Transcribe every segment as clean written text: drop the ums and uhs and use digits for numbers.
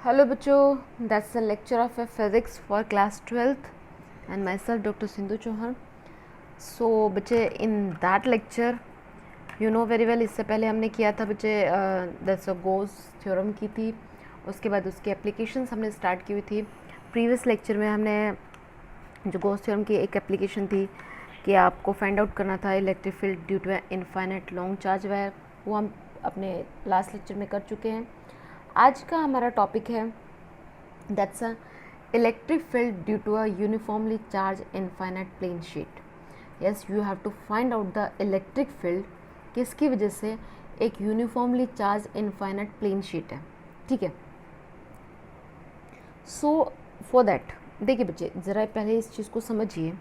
Hello बच्चों, that's the lecture of physics for class 12th and myself Dr. Sindhu Chauhan. So बच्चे in that lecture you know very well, इससे पहले हमने किया था बच्चे दैट्स गोस थ्योरम की थी, उसके बाद उसकी एप्लीकेशंस हमने स्टार्ट की हुई थी. प्रीवियस लेक्चर में हमने जो गोस थ्योरम की एक एप्लीकेशन थी कि आपको फाइंड आउट करना था electric field due to infinite long charge wire, वो हम अपने लास्ट लेक्चर में कर चुके हैं. आज का हमारा टॉपिक है that's a electric field due to a uniformly charge infinite plane sheet. Yes, you have to find out the electric field किसकी वजह से एक uniformly charge infinite plane sheet है. ठीक है, सो फॉर दैट देखिए बच्चे ज़रा पहले इस चीज़ को समझिए.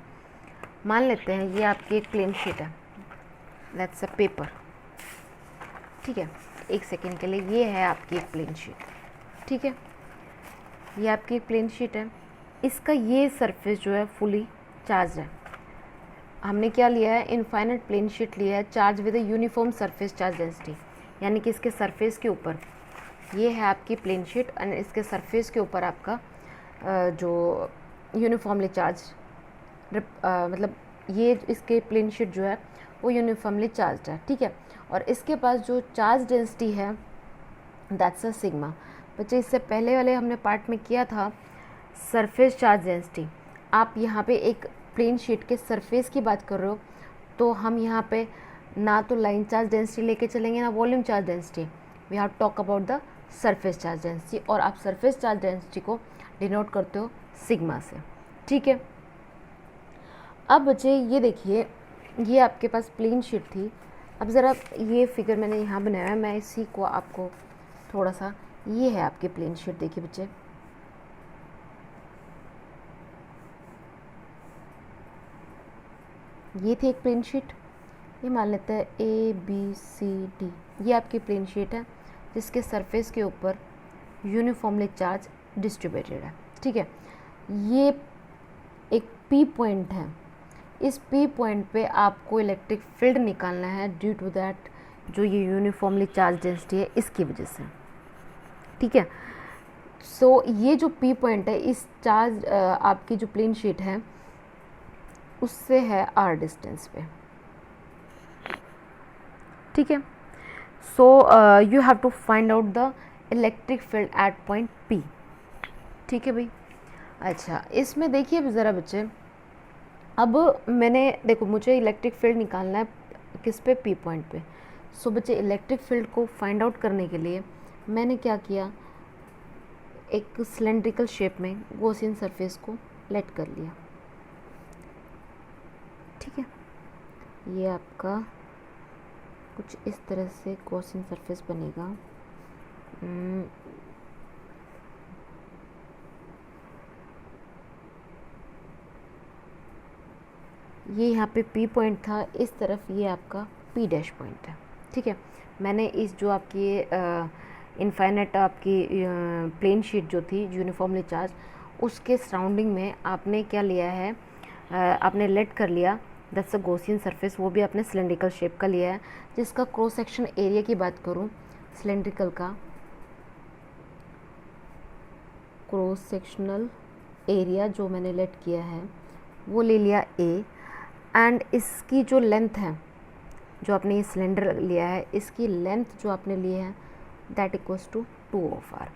मान लेते हैं ये आपकी एक प्लेन शीट है, दैट्स अ पेपर. ठीक है, एक सेकेंड के लिए ये है आपकी एक प्लेन शीट. ठीक है, ये आपकी एक प्लेन शीट है. इसका ये सरफेस जो है फुली चार्ज है. हमने क्या लिया है, इनफाइनाइट प्लेन शीट लिया है charge with a uniform surface charge density, यानी कि इसके सरफेस के ऊपर ये है आपकी प्लेन शीट और इसके सरफेस के ऊपर आपका जो यूनिफॉर्मली चार्ज मतलब ये इसके प्लेन शीट जो है वो यूनिफॉर्मली चार्ज है. ठीक है, और इसके पास जो चार्ज डेंसिटी है दैट्स अ सिग्मा. बच्चे इससे पहले वाले हमने पार्ट में किया था सरफेस चार्ज डेंसिटी. आप यहाँ पे एक प्लेन शीट के सरफेस की बात कर रहे हो तो हम यहाँ पे ना तो लाइन चार्ज डेंसिटी लेके चलेंगे ना volume charge density. We have talk about the surface charge density और आप सरफेस चार्ज डेंसिटी को डिनोट करते हो सिग्मा से. ठीक है, अब बच्चे ये देखिए ये आपके पास प्लेन शीट थी. अब ज़रा ये फिगर मैंने यहाँ बनाया है, मैं इसी को आपको थोड़ा सा, ये है आपकी प्लेन शीट. देखिए बच्चे ये थी एक प्लेन शीट. ये मान लेते हैं ABCD, ये आपकी प्लेन शीट है जिसके सरफेस के ऊपर यूनिफॉर्मली चार्ज डिस्ट्रीब्यूटेड है. ठीक है, ये एक P पॉइंट है. इस P पॉइंट पे आपको इलेक्ट्रिक फील्ड निकालना है ड्यू टू दैट जो ये यूनिफॉर्मली चार्ज डेंसिटी है इसकी वजह से. ठीक है, सो ये जो P पॉइंट है इस चार्ज आपकी जो प्लेन शीट है उससे है R डिस्टेंस पे. ठीक है, so you have to find out the electric field at point P. ठीक है भाई. अच्छा, इसमें देखिए ज़रा बच्चे, अब मैंने देखो मुझे इलेक्ट्रिक फील्ड निकालना है किस पे, P पॉइंट पे. सो बच्चे इलेक्ट्रिक फील्ड को फाइंड आउट करने के लिए मैंने क्या किया, एक सिलेंड्रिकल शेप में गॉसियन सरफेस को लेट कर लिया. ठीक है, ये आपका कुछ इस तरह से गॉसियन सरफेस बनेगा. ये यहाँ पे P पॉइंट था, इस तरफ ये आपका P डैश पॉइंट है. ठीक है, मैंने इस जो आपकी इनफाइनाइट आपकी प्लेन शीट जो थी यूनिफॉर्मली चार्ज उसके सराउंडिंग में आपने क्या लिया है, आपने लेट कर लिया दैट्स अ गॉसियन सरफेस. वो भी आपने सिलेंड्रिकल शेप का लिया है जिसका क्रॉस सेक्शन एरिया की बात करूँ, सिलेंड्रिकल का क्रॉस सेक्शनल एरिया जो मैंने लेट किया है वो ले लिया A. एंड इसकी जो लेंथ है जो आपने ये सिलेंडर लिया है इसकी लेंथ जो आपने ली है that equals to 2 of R.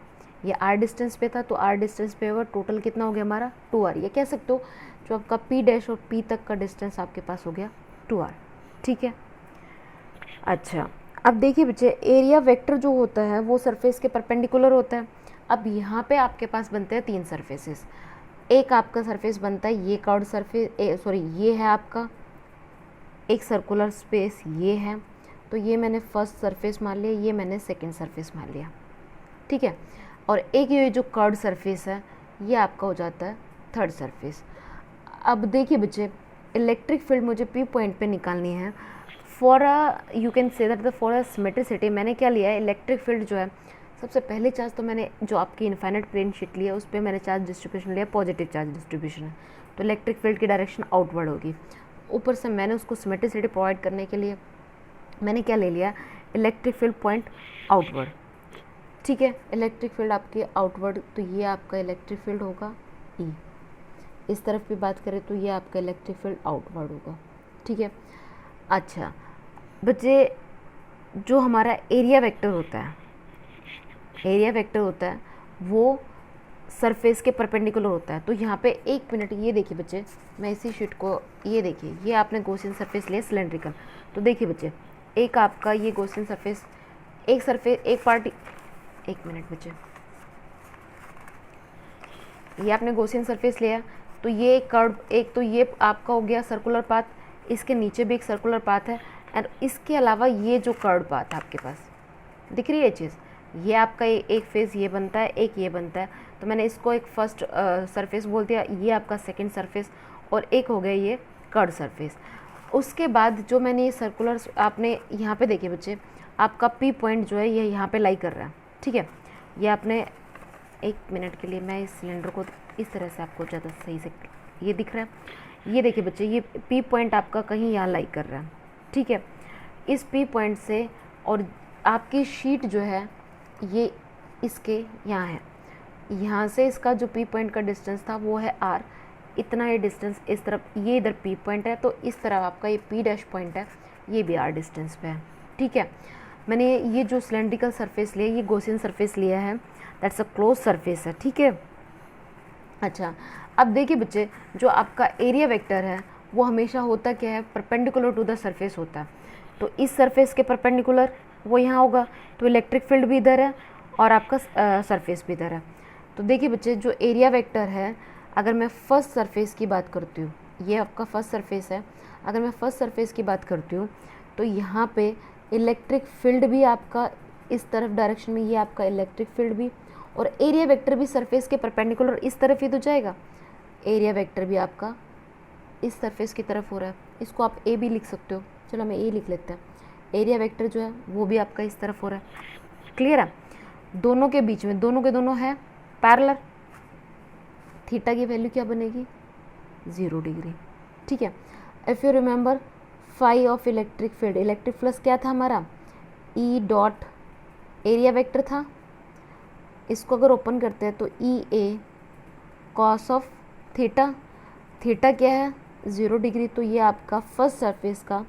ये R डिस्टेंस पे था तो R डिस्टेंस पे होगा, टोटल कितना हो गया हमारा 2R. ये कह सकते हो जो आपका P डैश और P तक का डिस्टेंस आपके पास हो गया 2R. ठीक है, अच्छा अब देखिए बच्चे एरिया वेक्टर जो होता है वो सरफेस के परपेंडिकुलर होता है. अब यहाँ पे आपके पास बनते हैं 3 सरफेसेस. एक आपका सरफेस बनता है ये कर्व्ड सरफेस, सॉरी ये है आपका एक सर्कुलर स्पेस, ये है तो ये मैंने फर्स्ट सरफेस मान लिया, ये मैंने सेकंड सरफेस मान लिया. ठीक है, और एक ये जो कर्व्ड सरफेस है ये आपका हो जाता है थर्ड सरफेस. अब देखिए बच्चे इलेक्ट्रिक फील्ड मुझे P पॉइंट पे निकालनी है for you can say that for a symmetricity. मैंने क्या लिया है, इलेक्ट्रिक फील्ड जो है सबसे पहले चार्ज तो मैंने जो आपकी इनफाइनाइट प्लेन शीट लिया उस पर मैंने चार्ज डिस्ट्रीब्यूशन लिया, पॉजिटिव चार्ज डिस्ट्रीब्यूशन है तो इलेक्ट्रिक फील्ड की डायरेक्शन आउटवर्ड होगी. ऊपर से मैंने उसको सिमेट्रिसिटी प्रोवाइड करने के लिए मैंने क्या ले लिया, इलेक्ट्रिक फील्ड पॉइंट आउटवर्ड. ठीक है। इलेक्ट्रिक फील्ड आपके आउटवर्ड, तो ये आपका इलेक्ट्रिक फील्ड होगा ई। इस तरफ भी बात करें तो ये आपका इलेक्ट्रिक फील्ड आउटवर्ड होगा, ठीक है। अच्छा बच्चे, जो हमारा एरिया वेक्टर होता है, एरिया वेक्टर होता है वो सरफेस के परपेंडिकुलर होता है। तो यहाँ पे 1 मिनट, ये देखिए बच्चे, मैं इसी शीट को, ये देखिए, ये आपने गॉसियन सरफेस लिया सिलेंड्रिकल। तो देखिए बच्चे, एक आपका ये गॉसियन सरफेस, एक सरफेस, एक पार्ट, 1 मिनट बच्चे, ये आपने गॉसियन सरफेस लिया, तो ये एक कर्व, एक तो ये आपका हो गया सर्कुलर पाथ, इसके नीचे भी एक सर्कुलर पाथ है, एंड इसके अलावा ये जो कर्व पाथ है आपके पास दिख रही है चीज़, ये आपका एक फेस ये बनता है, एक ये बनता है। तो मैंने इसको एक फर्स्ट सरफेस बोल दिया, ये आपका सेकंड सरफेस, और एक हो गया ये कर्व सरफेस। उसके बाद जो मैंने ये सर्कुलर, आपने यहाँ पे देखिए बच्चे, आपका पी पॉइंट जो है ये यहाँ पे लाई कर रहा है, ठीक है। ये आपने 1 मिनट के लिए, मैं इस सिलेंडर को इस तरह से, आपको ज़्यादा सही से ये दिख रहा है, ये देखिए बच्चे, ये पी पॉइंट आपका कहीं यहाँ लाई कर रहा है, ठीक है। इस पी पॉइंट से और आपकी शीट जो है ये इसके यहाँ है, यहाँ से इसका जो पी पॉइंट का डिस्टेंस था वो है आर, इतना ये डिस्टेंस इस तरफ, ये इधर पी पॉइंट है, तो इस तरफ आपका ये पी डैश पॉइंट है, ये भी आर डिस्टेंस पे है, ठीक है। मैंने ये जो सिलेंड्रिकल सरफेस लिया, ये गॉसियन सरफेस लिया है, दैट्स अ क्लोज सरफेस है, ठीक है। अच्छा अब देखिए बच्चे, जो आपका एरिया वेक्टर है वो हमेशा होता क्या है, परपेंडिकुलर टू द सरफेस होता है। तो इस सरफेस के परपेंडिकुलर वो यहाँ होगा, तो इलेक्ट्रिक फील्ड भी इधर है और आपका सरफेस भी इधर है। तो देखिए बच्चे, जो एरिया वेक्टर है, अगर मैं फर्स्ट सरफेस की बात करती हूँ, ये आपका फर्स्ट सरफेस है, अगर मैं फर्स्ट सरफेस की बात करती हूँ तो यहाँ पे इलेक्ट्रिक फील्ड भी आपका इस तरफ डायरेक्शन में, ये आपका इलेक्ट्रिक फील्ड भी, और एरिया वेक्टर भी सरफेस के परपेंडिकुलर इस तरफ ही तो जाएगा। एरिया वेक्टर भी आपका इस सरफेस की तरफ हो रहा है, इसको आप ए भी लिख सकते हो, चलो मैं ए लिख लेते हैं। एरिया वेक्टर जो है वो भी आपका इस तरफ हो रहा है, क्लियर है। दोनों के बीच में, दोनों के दोनों है पैरेलल, थीटा की वैल्यू क्या बनेगी, 0 डिग्री, ठीक है। If you remember phi of electric field, electric flux क्या था हमारा, ई डॉट एरिया वेक्टर था। इसको अगर ओपन करते हैं तो E A cos of theta, theta क्या है 0 डिग्री, तो ये आपका फर्स्ट सरफेस का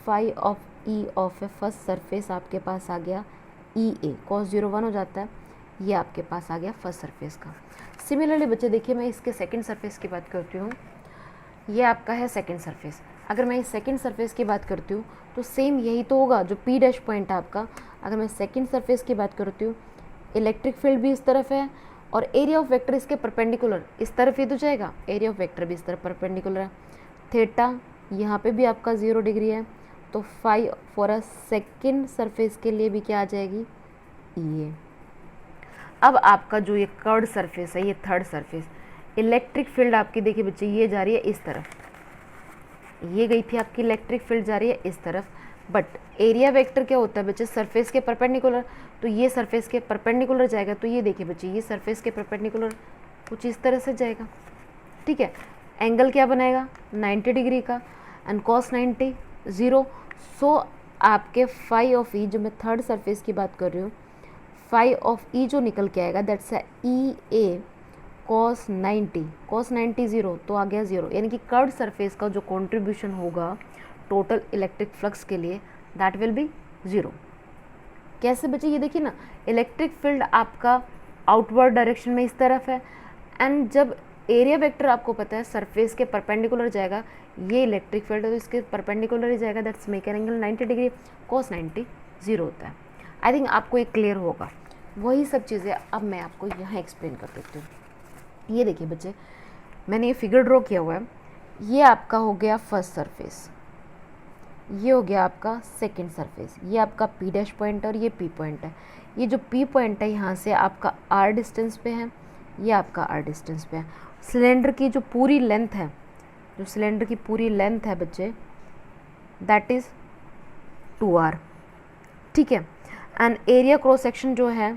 phi of E of A first surface आपके पास आ गया ई ए, कॉस 0 1 हो जाता है, ये आपके पास आ गया फर्स्ट सरफेस का। सिमिलरली बच्चे देखिए, मैं इसके सेकंड सरफेस की बात करती हूँ, ये आपका है सेकंड सरफेस। अगर मैं इस सेकंड सरफेस की बात करती हूँ तो सेम यही तो होगा जो पी डैश पॉइंट है आपका। अगर मैं सेकंड सरफेस की बात करती हूँ, इलेक्ट्रिक फील्ड भी इस तरफ है और एरिया ऑफ वेक्टर इसके परपेंडिकुलर इस तरफ ही तो जाएगा, एरिया ऑफ वेक्टर भी इस तरफ परपेंडिकुलर है। थीटा यहाँ पे भी आपका 0 डिग्री है, तो phi for a second surface के लिए भी क्या आ जाएगी, ये। अब आपका जो ये कर्व्ड सरफेस है, ये थर्ड सरफेस, इलेक्ट्रिक फील्ड आपकी देखिए बच्चे, ये जा रही है इस तरफ, ये गई थी आपकी इलेक्ट्रिक फील्ड जा रही है इस तरफ, बट एरिया वेक्टर क्या होता है बच्चे, सरफेस के परपेंडिकुलर, तो ये सरफेस के परपेंडिकुलर जाएगा। तो ये देखिए बच्चे, ये सरफेस के परपेंडिकुलर कुछ इस तरह से जाएगा, ठीक है। एंगल क्या बनाएगा 90 डिग्री का, एंड कॉस 90 0। सो आपके फाई ऑफ ई, जो मैं थर्ड सरफेस की बात कर रही हूँ, फाई ऑफ ई जो निकल के आएगा that's E A cos 90, cos 90 0, तो आ गया 0, यानी कि कर्व्ड सरफेस का जो कंट्रीब्यूशन होगा टोटल इलेक्ट्रिक फ्लक्स के लिए, दैट विल बी 0। कैसे बच्चे, ये देखिए ना, इलेक्ट्रिक फील्ड आपका आउटवर्ड डायरेक्शन में इस तरफ है, एंड जब एरिया वेक्टर आपको पता है सरफेस के परपेंडिकुलर जाएगा, ये इलेक्ट्रिक फील्ड है तो इसके परपेंडिकुलर ही जाएगा, that's make an angle 90 degree, cos 90 0 होता है। आई थिंक आपको ये क्लियर होगा। वही सब चीज़ें अब मैं आपको यहाँ एक्सप्लेन कर देती हूँ। ये देखिए बच्चे, मैंने ये फिगर ड्रॉ किया हुआ है, ये आपका हो गया फर्स्ट सरफेस, ये हो गया आपका सेकंड सरफेस, ये आपका पी डैश पॉइंट और ये पी पॉइंट है। ये जो पी पॉइंट है यहाँ से आपका आर डिस्टेंस पे है, ये आपका आर डिस्टेंस पे है। सिलेंडर की जो पूरी लेंथ है, जो सिलेंडर की पूरी लेंथ है बच्चे, दैट इज़ 2r, ठीक है। एंड एरिया क्रॉस सेक्शन जो है,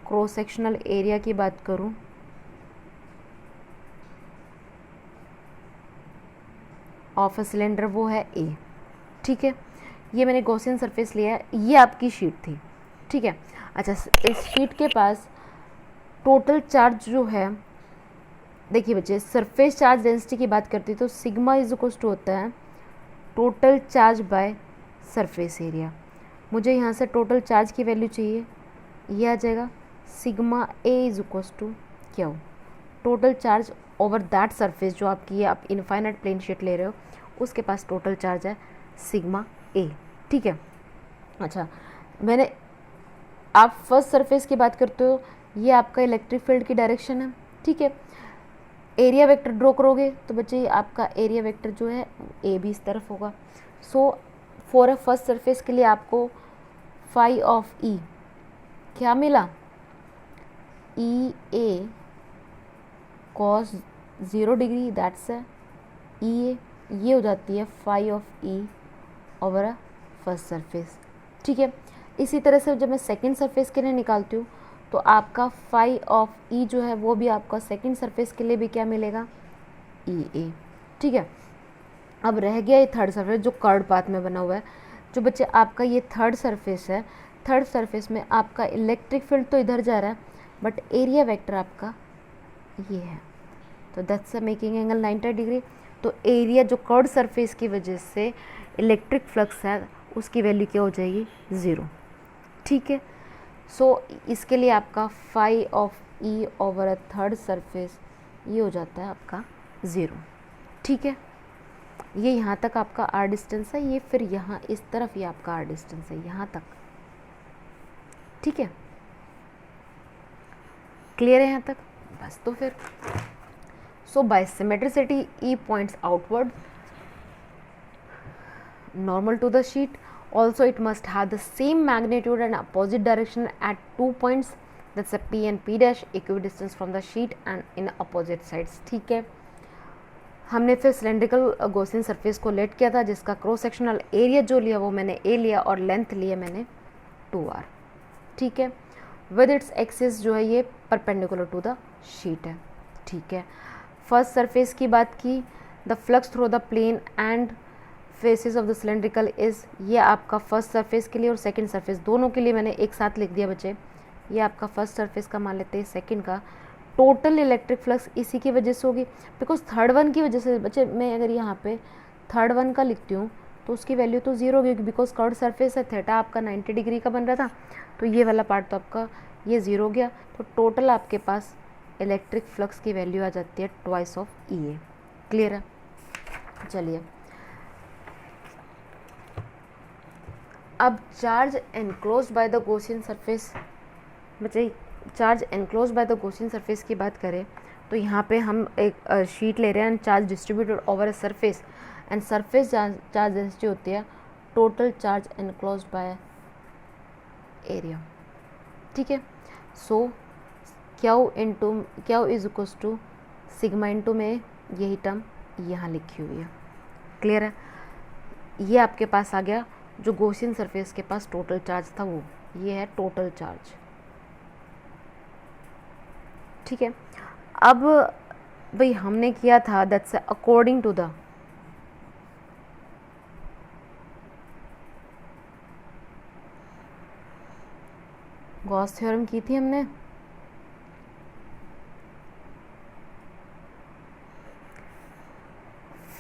क्रॉस सेक्शनल एरिया की बात करूँ ऑफ अ सिलेंडर, वो है a, ठीक है। ये मैंने गॉसियन सरफेस लिया है, ये आपकी शीट थी, ठीक है। अच्छा, इस शीट के पास टोटल चार्ज जो है, देखिए बच्चे, सरफेस चार्ज डेंसिटी की बात करती है तो सिग्मा इज इक्वल टू होता है total charge by surface area. मुझे यहाँ से टोटल चार्ज की वैल्यू चाहिए, ये आ जाएगा sigma A is equal to क्या हो, total charge over that surface जो आपकी है, आप इनफाइनाइट प्लेन शीट ले रहे हो, उसके पास टोटल चार्ज है सिग्मा ए। ठीक है। अच्छा, मैंने, आप फर्स्ट सरफेस की बात करते हो, ये आपका इलेक्ट्रिक फील्ड की डायरेक्शन है। ठीक है। एरिया वेक्टर ड्रॉ करोगे तो बच्चे आपका एरिया वेक्टर जो है ए भी इस तरफ होगा। So for a first surface के लिए आपको फाई ऑफ ई क्या मिला, E A cos 0 degree, that's E A, ये हो जाती है phi of E over a first surface. ठीक है। इसी तरह से जब मैं सेकंड सरफेस के लिए निकालती हूँ तो आपका फाई ऑफ ई जो है वो भी आपका सेकंड सरफेस के लिए भी क्या मिलेगा, ई ए। ठीक है। अब रह गया ये थर्ड सरफेस जो कर्ड पाथ में बना हुआ है। जो बच्चे आपका ये थर्ड सरफेस है, थर्ड सरफेस में आपका इलेक्ट्रिक फील्ड तो इधर जा रहा है बट एरिया वेक्टर आपका ये है, तो दैट्स मेकिंग एंगल 90 डिग्री। तो एरिया जो कर्ड सरफेस की वजह से इलेक्ट्रिक फ्लक्स है उसकी वैल्यू क्या हो जाएगी, 0। ठीक है। सो इसके लिए आपका phi of E over a third surface ये हो जाता है आपका 0। ठीक है। ये यहाँ तक आपका आर डिस्टेंस है, ये फिर यहाँ इस तरफ ये आपका आर डिस्टेंस है यहाँ तक। ठीक है, क्लियर है यहाँ तक? बस तो फिर so by symmetricity E points outward normal to the sheet. Also it must have the same magnitude and opposite direction at 2 points, that's a P and P dash, equidistance from the sheet and in opposite sides. ठीक है। हमने फिर cylindrical Gaussian surface को late किया था जिसका cross sectional area जो लिया वो मैंने ए लिया और लेंथ लिया मैंने 2r। ठीक है। विद इट्स एक्सिस जो है ये परपेंडिकुलर टू द शीट है। ठीक है। फर्स्ट सरफेस की बात की, the flux through the plane and faces of the cylindrical is, ये आपका फर्स्ट सरफेस के लिए और सेकंड सरफेस दोनों के लिए मैंने एक साथ लिख दिया बच्चे। ये आपका फर्स्ट सरफेस का मान लेते हैं, सेकंड का टोटल इलेक्ट्रिक फ्लक्स इसी की वजह से होगी, बिकॉज थर्ड वन की वजह से बच्चे मैं अगर यहाँ पे थर्ड वन का लिखती हूँ तो उसकी वैल्यू तो 0 होगी बिकॉज कर्ड सरफेस है, थीटा आपका 90 डिग्री का बन रहा था, तो ये वाला पार्ट तो आपका ये 0 हो गया। तो टोटल आपके पास इलेक्ट्रिक फ्लक्स की वैल्यू आ जाती है twice of E A. Clear है? चलिए, अब charge enclose by the Gaussian surface, बच्चे charge enclose by the Gaussian surface की बात करें तो यहाँ पे हम एक शीट ले रहे हैं and charge distributed over a surface and surface charge density होती है total charge enclose by area. ठीक है। So Q is equal to sigma into में यही टर्म यहाँ लिखी हुई है। क्लियर है? ये आपके पास आ गया जो गॉसियन सरफेस के पास टोटल चार्ज था वो, ये है टोटल चार्ज। ठीक है। अब भाई हमने किया था that's according to the Gauss theorem की थी हमने,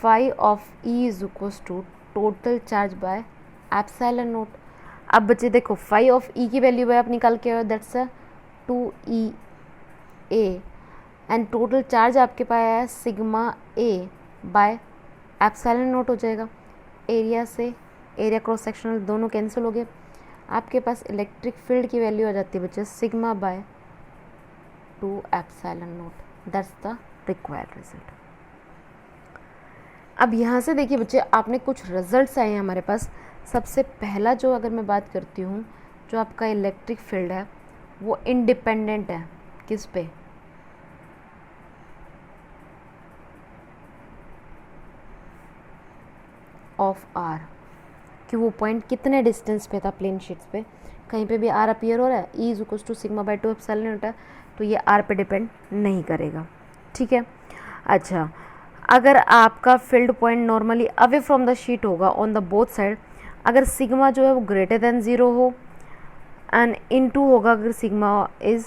phi of E is equal to total charge by epsilon naught. अब बच्चे देखो फाई ऑफ ई की वैल्यू आप निकाल के that's 2e A and total charge आपके पास है सिग्मा ए बाय एप्सिलॉन नोट हो जाएगा। एरिया से एरिया क्रॉस सेक्शनल दोनों कैंसिल हो गए, आपके पास इलेक्ट्रिक फील्ड की वैल्यू आ जाती है बच्चे sigma by 2 epsilon note, that's the required result. अब यहाँ से देखिए बच्चे आपने कुछ रिजल्ट्स आए हैं हमारे पास। सबसे पहला जो अगर मैं बात करती हूँ, जो आपका इलेक्ट्रिक फील्ड है वो इंडिपेंडेंट है किस पे, ऑफ आर, कि वो पॉइंट कितने डिस्टेंस पे था प्लेन शीट्स पे, कहीं पे भी आर अपीयर हो रहा है, E is equal to sigma by 2 epsilon naught है, तो ये आर पे डिपेंड नहीं करेगा। ठीक है। अच्छा, अगर आपका field point normally away from the sheet होगा ऑन द बोथ साइड, अगर सिग्मा जो है वो ग्रेटर देन 0 हो एंड इनटू होगा अगर सिग्मा इज़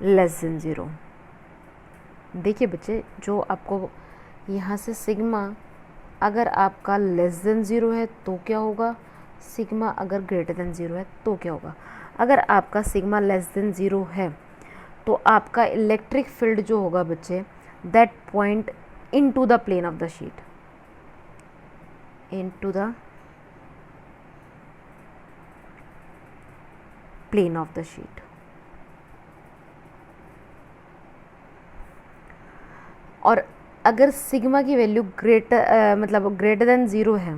लेस देन 0। देखिए बच्चे, जो आपको यहाँ से सिग्मा अगर आपका लेस देन 0 है तो क्या होगा, सिग्मा अगर ग्रेटर देन 0 है तो क्या होगा। अगर आपका सिग्मा लेस देन 0 है तो आपका इलेक्ट्रिक फील्ड जो होगा बच्चे, that point into the plane of the sheet, into the plane of the sheet. और अगर सिग्मा की वैल्यू ग्रेटर देन 0 है,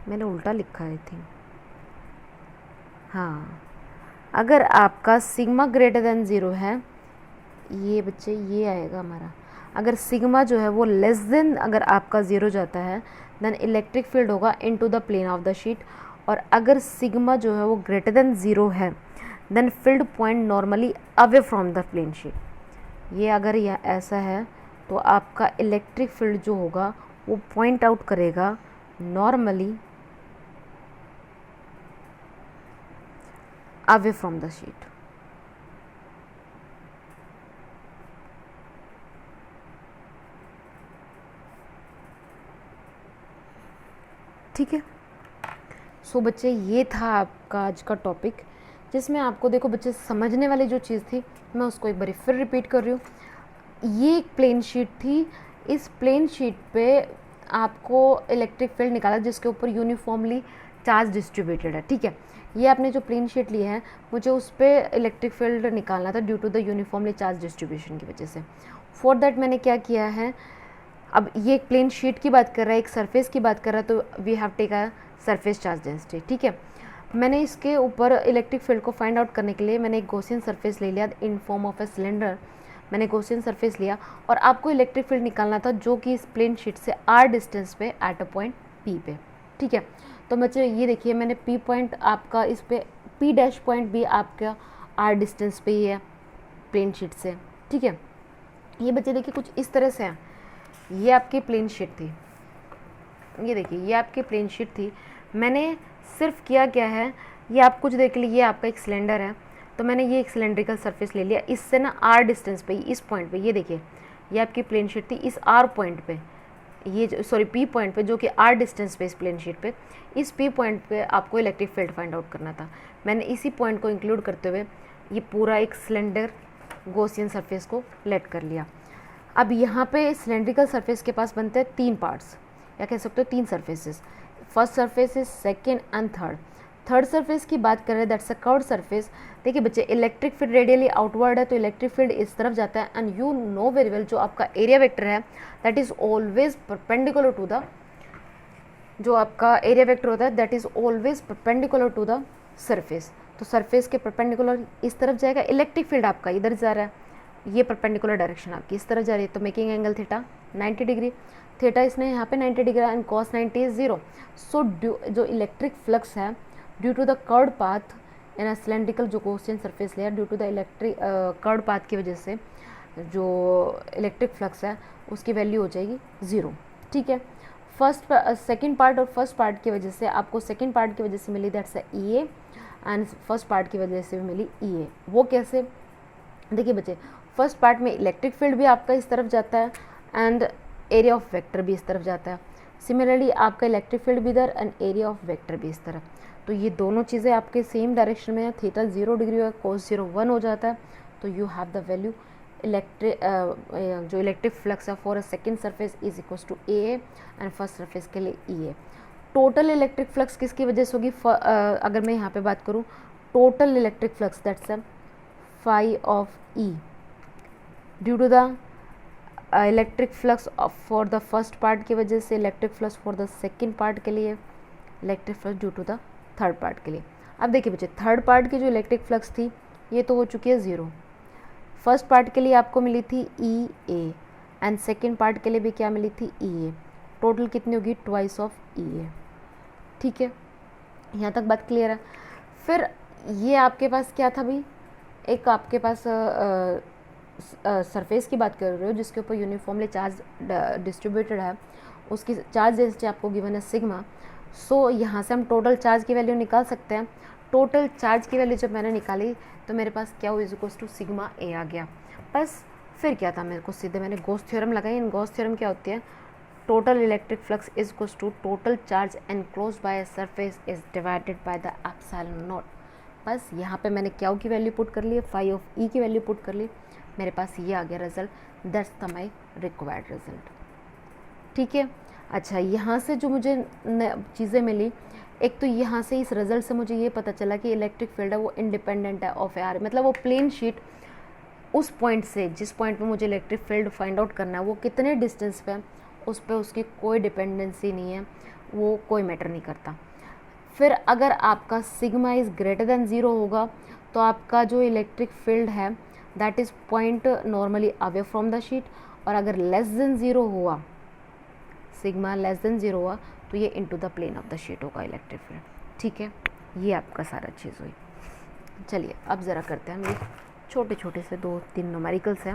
मैंने उल्टा लिखा है थी, हाँ, अगर आपका सिग्मा ग्रेटर देन 0 है, ये बच्चे ये आएगा हमारा, अगर सिग्मा जो है वो लेस देन अगर आपका 0 जाता है, देन इलेक्ट्रिक फील्ड होगा into the plane of the sheet. और अगर सिग्मा जो है वो ग्रेटर देन 0 है, then field point normally away from the plane sheet. ये अगर यह ऐसा है तो आपका इलेक्ट्रिक फील्ड जो होगा वो पॉइंट आउट करेगा normally away from the sheet. ठीक है, सो बच्चे ये था आपका आज का टॉपिक, जिसमें आपको देखो बच्चे समझने वाली जो चीज़ थी मैं उसको एक बार फिर रिपीट कर रही हूँ। ये एक प्लेन शीट थी, इस प्लेन शीट पे आपको इलेक्ट्रिक फील्ड निकाला जिसके ऊपर यूनिफॉर्मली चार्ज डिस्ट्रीब्यूटेड है। ठीक है, ये आपने जो प्लेन शीट ली है, मुझे उस पर इलेक्ट्रिक फील्ड निकालना था due to the uniformly charge distribution की वजह से। फॉर दैट मैंने क्या किया है, अब ये एक प्लेन शीट की बात कर रहा है, एक सरफेस की बात कर रहा है, तो we have take a surface charge density. ठीक है, मैंने इसके ऊपर इलेक्ट्रिक फील्ड को फाइंड आउट करने के लिए मैंने एक गॉसियन सरफेस ले लिया in form of a cylinder. मैंने गॉसियन सरफेस लिया और आपको इलेक्ट्रिक फील्ड निकालना था जो कि इस प्लेन शीट से आर डिस्टेंस पे एट अ पॉइंट पी पे। ठीक है, तो बच्चे ये देखिए मैंने पी पॉइंट आपका इस पे, पी डैश पॉइंट भी आपका आर डिस्टेंस पे ही है प्लेन शीट से। ठीक है, ये बच्चे देखिए कुछ इस तरह से है, ये आपकी प्लेन शीट थी, ये देखिए ये आपकी प्लेन शीट थी। मैंने सिर्फ किया क्या है, ये आप कुछ देख लीजिए, आपका एक सिलेंडर है, तो मैंने ये एक सिलेंड्रिकल सरफेस ले लिया, इससे ना आर डिस्टेंस पे, इस पॉइंट पे, ये देखिए ये आपकी प्लेन शीट थी, इस आर पॉइंट पे, ये सॉरी पी पॉइंट पे जो कि आर डिस्टेंस पे इस प्लेन शीट पे, इस पी पॉइंट पे आपको इलेक्ट्रिक फील्ड फाइंड आउट करना था। मैंने इसी पॉइंट को इंक्लूड करते हुए ये पूरा एक सिलेंडर गॉसियन सरफेस को लेट कर लिया। अब यहाँ पे सिलेंड्रिकल सरफेस के पास बनते हैं 3 पार्ट्स, या कह सकते हो 3 surfaces. First surface is, second and third. Third surface की बात करें, दैट्स अ कर्व्ड सरफेस। देखिए बच्चे, इलेक्ट्रिक फील्ड रेडियली आउटवर्ड है तो इलेक्ट्रिक फील्ड इस तरफ जाता है, and you know very well जो आपका एरिया वेक्टर है that is always perpendicular to the, जो आपका एरिया वेक्टर होता है that is always perpendicular to the surface. तो सरफेस के परपेंडिकुलर इस तरफ जाएगा, इलेक्ट्रिक फील्ड आपका इधर जा रहा है, ये परपेंडिकुलर डायरेक्शन आपकी इस तरफ जा रही है, तो making angle theta 90 degree, theta इसने यहाँ पे 90 degree and cos 90 is 0। So जो इलेक्ट्रिक फ्लक्स है due to the curved path in a cylindrical जो Gaussian surface layer, due to the electric curved path की वजह से जो इलेक्ट्रिक फ्लक्स है उसकी वैल्यू हो जाएगी 0। ठीक है, सेकेंड पार्ट और फर्स्ट पार्ट की वजह से आपको सेकेंड पार्ट की वजह से मिली that's E A, and first part की वजह से भी मिली ई ए। वो कैसे, देखिए बच्चे, फर्स्ट पार्ट में इलेक्ट्रिक फील्ड भी आपका इस तरफ जाता है एंड एरिया ऑफ वेक्टर भी इस तरफ जाता है। सिमिलरली आपका इलेक्ट्रिक फील्ड भी इधर एंड एरिया ऑफ वेक्टर भी इस तरफ, तो ये दोनों चीज़ें आपके सेम डायरेक्शन में है। थीटा 0 डिग्री और कोस 0 1 हो जाता है, तो यू हैव द वैल्यू जो इलेक्ट्रिक फ्लक्स है for a second surface is equals to A and first surface के लिए E A. Total electric flux किसकी वजह से होगी, अगर मैं यहाँ पे बात करूँ total electric flux that's phi of E due to the electric flux for the first part की वजह से, electric flux for the second part के लिए, electric flux due to the third part के लिए। अब देखिए बच्चे, थर्ड पार्ट की जो इलेक्ट्रिक फ्लक्स थी ये तो हो चुकी है 0। फर्स्ट पार्ट के लिए आपको मिली थी ई ए एंड सेकेंड पार्ट के लिए भी क्या मिली थी ई ए। टोटल कितनी होगी, ट्वाइस ऑफ ई ए। ठीक है, यहाँ तक बात क्लियर है। फिर ये आपके पास क्या था भाई, एक आपके पास सरफेस की बात कर रहे हो जिसके ऊपर यूनिफॉर्मली चार्ज डिस्ट्रीब्यूटेड है, उसकी चार्ज डेंसिटी आपको गिवन है सिग्मा। सो यहाँ से हम टोटल चार्ज की वैल्यू निकाल सकते हैं। टोटल चार्ज की वैल्यू जब मैंने निकाली तो मेरे पास क्या हुआ, इज इक्वल्स टू सिग्मा ए आ गया। बस फिर क्या था, मेरे को सीधे मैंने गॉस थ्योरम लगाई। इन गॉस थ्योरम क्या होती है, total electric flux is equals to total charge enclosed by a surface is divided by the epsilon naught. बस यहाँ पे मैंने क्या की वैल्यू पुट कर ली है, फाई ऑफ ई की वैल्यू पुट कर ली, मेरे पास ये आ गया result, that's the my required result. ठीक है। अच्छा, यहाँ से जो मुझे चीज़ें मिली, एक तो यहाँ से इस रिजल्ट से मुझे ये पता चला कि इलेक्ट्रिक फील्ड है वो इंडिपेंडेंट है ऑफ आर, मतलब वो प्लेन शीट उस पॉइंट से जिस पॉइंट पे मुझे इलेक्ट्रिक फील्ड फाइंड आउट करना है वो कितने डिस्टेंस पे है, उस पर उसकी कोई डिपेंडेंसी नहीं है, वो कोई मैटर नहीं करता। फिर अगर आपका सिग्मा इज़ ग्रेटर देन 0 होगा तो आपका जो इलेक्ट्रिक फील्ड है that is point normally away from the sheet, और अगर लेस देन 0 हुआ, सिग्मा लेस देन 0 हुआ तो ये into the plane of the sheet होगा इलेक्ट्रिक फील्ड। ठीक है, ये आपका सारा चीज़ हुई। चलिए अब ज़रा करते हैं, हम ये छोटे छोटे से 2-3 न्यूमेरिकल्स हैं,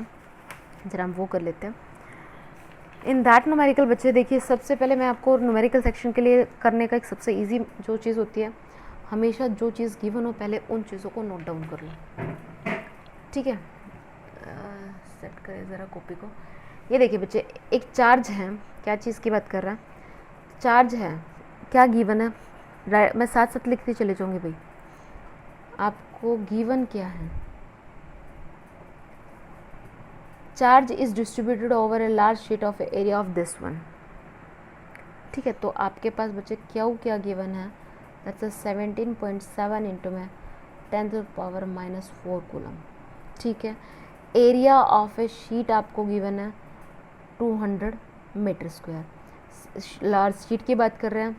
ज़रा हम वो कर लेते हैं। इन दैट न्यूमेरिकल बच्चे देखिए, सबसे पहले मैं आपको न्यूमेरिकल सेक्शन के लिए करने का एक सबसे इजी जो चीज़ होती है, हमेशा जो चीज़ गिवन हो पहले उन चीज़ों को नोट डाउन कर लो। ठीक है, सेट करें ज़रा कॉपी को। ये देखिए बच्चे, एक चार्ज है, क्या चीज़ की बात कर रहा है, चार्ज है, क्या गिवन है, मैं साथ साथ लिखते चले जाऊँगी भाई। आपको गिवन क्या है, charge is distributed over a large sheet of area of this one. ठीक है, तो आपके पास बच्चे क्या गिवन है, दैट्स 17.7 इंटू में 10⁻⁻4 कूलम। ठीक है, एरिया ऑफ ए शीट आपको गिवन है 200 मीटर स्क्वायर। लार्ज शीट की बात कर रहे हैं,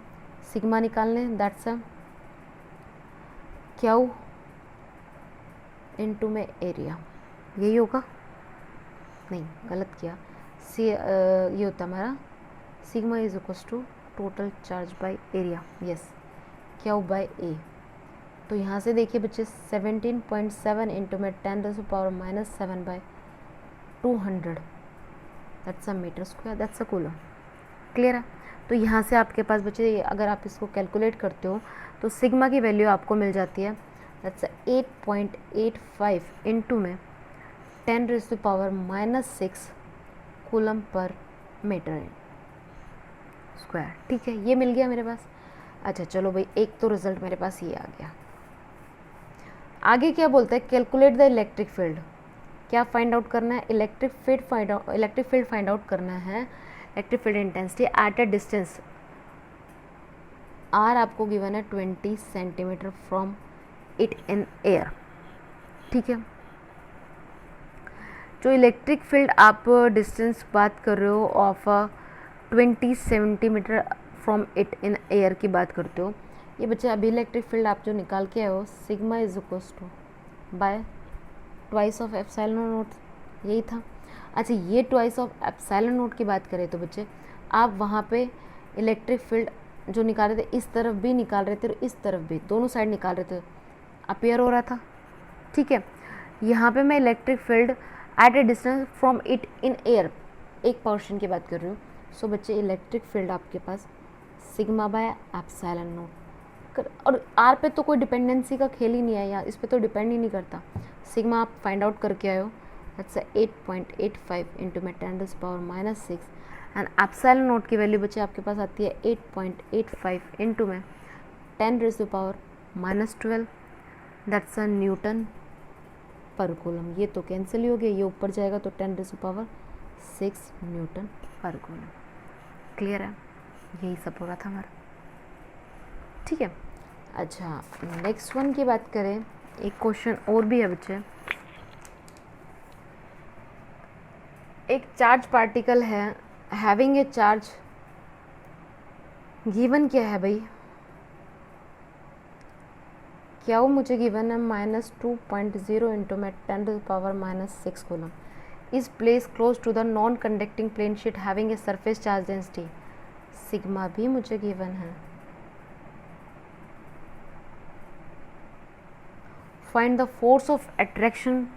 सिग्मा निकालने, दैट्स क्यू इनटू में एरिया, यही होगा, नहीं गलत किया, ये होता हमारा sigma is equals to total charge by area, yes, Q by A. तो यहाँ से देखिए बच्चे 17.7 इंटू में 10⁻⁻7 by 200, that's a metre square, that's a coulomb. Clear है। तो यहाँ से आपके पास बच्चे अगर आप इसको कैलकुलेट करते हो तो सिग्मा की वैल्यू आपको मिल जाती है, दैट्स 8.85 इंटू में 10⁻⁻6 कूलम पर मीटर स्क्वायर। ठीक है, ये मिल गया मेरे पास। अच्छा चलो भाई, एक तो रिजल्ट मेरे पास ये आ गया। आगे क्या बोलता है, कैलकुलेट द इलेक्ट्रिक फील्ड। क्या फाइंड आउट करना है, इलेक्ट्रिक फील्ड फाइंड आउट करना है, electric field intensity at a distance R आपको गिवन है 20 centimetre from it in air. ठीक है, जो इलेक्ट्रिक फील्ड आप डिस्टेंस बात कर रहे हो of 20 centimetre from it in air की बात करते हो, ये बच्चे अभी इलेक्ट्रिक फील्ड आप जो निकाल के आए हो, sigma is equals to by twice of epsilon naught, यही था। अच्छा, ये ट्वाइस ऑफ एप्सिलॉन नोट की बात करें तो बच्चे आप वहाँ पे इलेक्ट्रिक फील्ड जो निकाल रहे थे, इस तरफ भी निकाल रहे थे और इस तरफ भी, दोनों साइड निकाल रहे थे, अपीयर हो रहा था। ठीक है, यहाँ पे मैं electric field eight A distance from it in air एक पोर्शन की बात कर रही हूँ। सो बच्चे इलेक्ट्रिक फील्ड आपके पास सिग्मा बाय एप्सिलॉन नोट, और आर पे तो कोई डिपेंडेंसी का खेल ही नहीं है, या इस पे तो डिपेंड ही नहीं करता। सिग्मा आप फाइंड आउट करके आए हो, दैट्स 8.85 इंटू में 10⁻⁻6 एंड एप्सिलॉन नोट की वैल्यू बच्चे आपके पास आती है 8.85 इंटू में 10⁻⁻12, दैट्स अ न्यूटन पर कूलम। ये तो कैंसिल ही हो गया, ये ऊपर जाएगा तो 10⁻6 न्यूटन पर कूलम। क्लियर है, यही सब हो रहा था हमारा। ठीक है, अच्छा नेक्स्ट वन की बात करें, एक क्वेश्चन और भी है बच्चे। एक चार्ज पार्टिकल है हैविंग ए चार्ज, गिवन क्या है भाई, क्या वो मुझे गिवन है -2.0 इंटू में 10⁻⁻6 coulomb is place close to the non conducting plane sheet having a surface charge density, sigma भी मुझे गिवन है। Find the force of attraction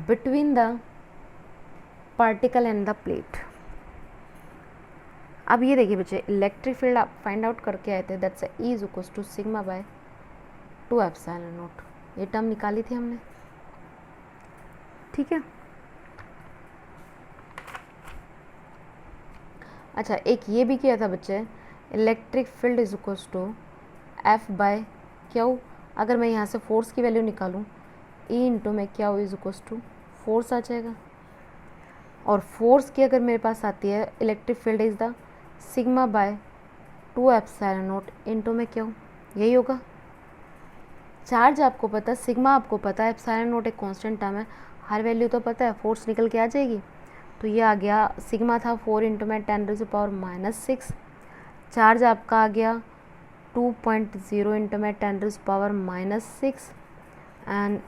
between the particle and the plate. अब ये देखिए बच्चे, इलेक्ट्रिक फील्ड आप find out करके आए थे, that's E is equals to sigma by 2 epsilon naught, ये टर्म निकाली थी हमने, ठीक है। अच्छा, एक ये भी किया था बच्चे, electric field is equals to F by Q. अगर मैं यहाँ से फोर्स की वैल्यू निकालूँ, ई इंटू में Q is equals to force आ जाएगा, और फोर्स की अगर मेरे पास आती है electric field is the sigma by 2 epsilon naught into में क्यू, यही होगा। चार्ज आपको पता है, सिग्मा आपको पता है, एप्सिलॉन नॉट एक कांस्टेंट टर्म है, हर वैल्यू तो पता है, फोर्स निकल के आ जाएगी। तो ये आ गया, सिग्मा था 4 इंटू में 10⁻⁻⁶, चार्ज आपका आ गया 2.0 इंटू में 10⁻⁻⁶, and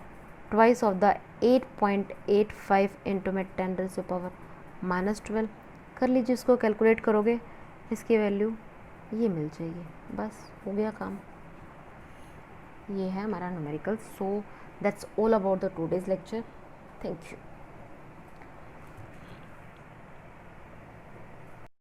twice of the 8.85 into में 10⁻⁻12। कर लीजिए, इसको कैलकुलेट करोगे, इसकी वैल्यू ये मिल जाएगी, बस हो गया काम। ये है हमारा numerical. So that's all about the today's lecture. Thank you.